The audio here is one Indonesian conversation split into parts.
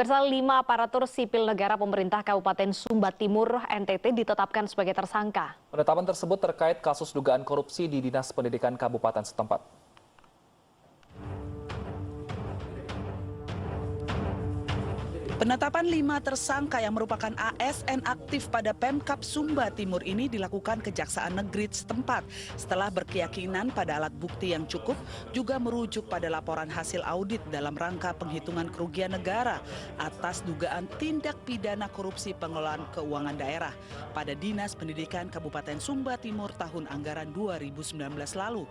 Pemirsa, 5 aparatur sipil negara pemerintah Kabupaten Sumba Timur, NTT ditetapkan sebagai tersangka. Penetapan tersebut terkait kasus dugaan korupsi di Dinas Pendidikan Kabupaten setempat. Penetapan 5 tersangka yang merupakan ASN aktif pada Pemkab Sumba Timur ini dilakukan Kejaksaan Negeri setempat setelah berkeyakinan pada alat bukti yang cukup, juga merujuk pada laporan hasil audit dalam rangka penghitungan kerugian negara atas dugaan tindak pidana korupsi pengelolaan keuangan daerah pada Dinas Pendidikan Kabupaten Sumba Timur tahun anggaran 2019 lalu.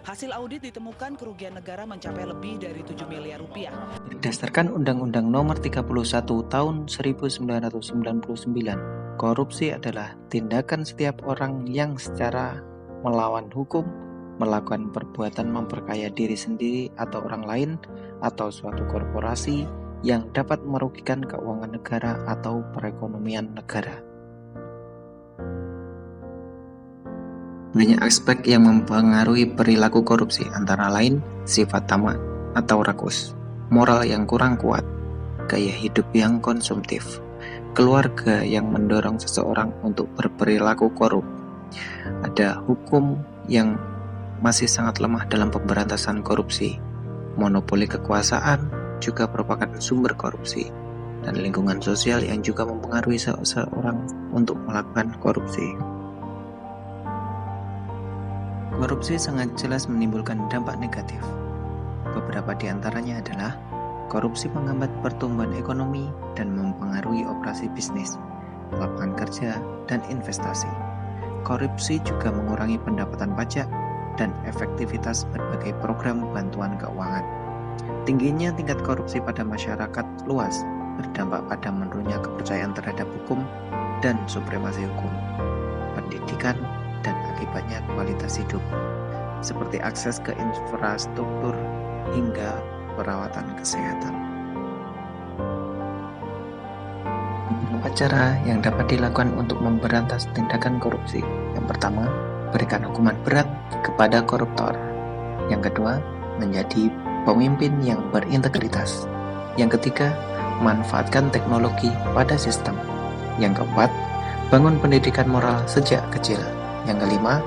Hasil audit ditemukan kerugian negara mencapai lebih dari 7 miliar rupiah. Berdasarkan Undang-Undang Nomor 31 Tahun 1999, korupsi adalah tindakan setiap orang yang secara melawan hukum melakukan perbuatan memperkaya diri sendiri atau orang lain atau suatu korporasi yang dapat merugikan keuangan negara atau perekonomian negara. Banyak aspek yang mempengaruhi perilaku korupsi, antara lain sifat tamak atau rakus, moral yang kurang kuat, gaya hidup yang konsumtif, keluarga yang mendorong seseorang untuk berperilaku korup. Ada hukum yang masih sangat lemah dalam pemberantasan korupsi, monopoli kekuasaan juga merupakan sumber korupsi, dan lingkungan sosial yang juga mempengaruhi seseorang untuk melakukan korupsi. Korupsi sangat jelas menimbulkan dampak negatif. Beberapa di antaranya adalah korupsi menghambat pertumbuhan ekonomi dan mempengaruhi operasi bisnis, lapangan kerja, dan investasi. Korupsi juga mengurangi pendapatan pajak dan efektivitas berbagai program bantuan keuangan. Tingginya tingkat korupsi pada masyarakat luas berdampak pada menurunnya kepercayaan terhadap hukum dan supremasi hukum, pendidikan, dan akibatnya kualitas hidup, seperti akses ke infrastruktur hingga perawatan kesehatan. Beberapa cara yang dapat dilakukan untuk memberantas tindakan korupsi. Yang pertama, berikan hukuman berat kepada koruptor. Yang kedua, menjadi pemimpin yang berintegritas. Yang ketiga, manfaatkan teknologi pada sistem. Yang keempat, bangun pendidikan moral sejak kecil. Yang kelima,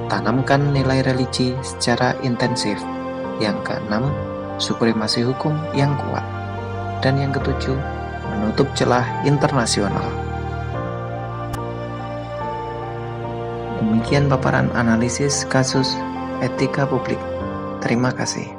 tanamkan nilai religi secara intensif. Yang keenam, supremasi hukum yang kuat. Dan yang ketujuh, menutup celah internasional. Demikian paparan analisis kasus etika publik. Terima kasih.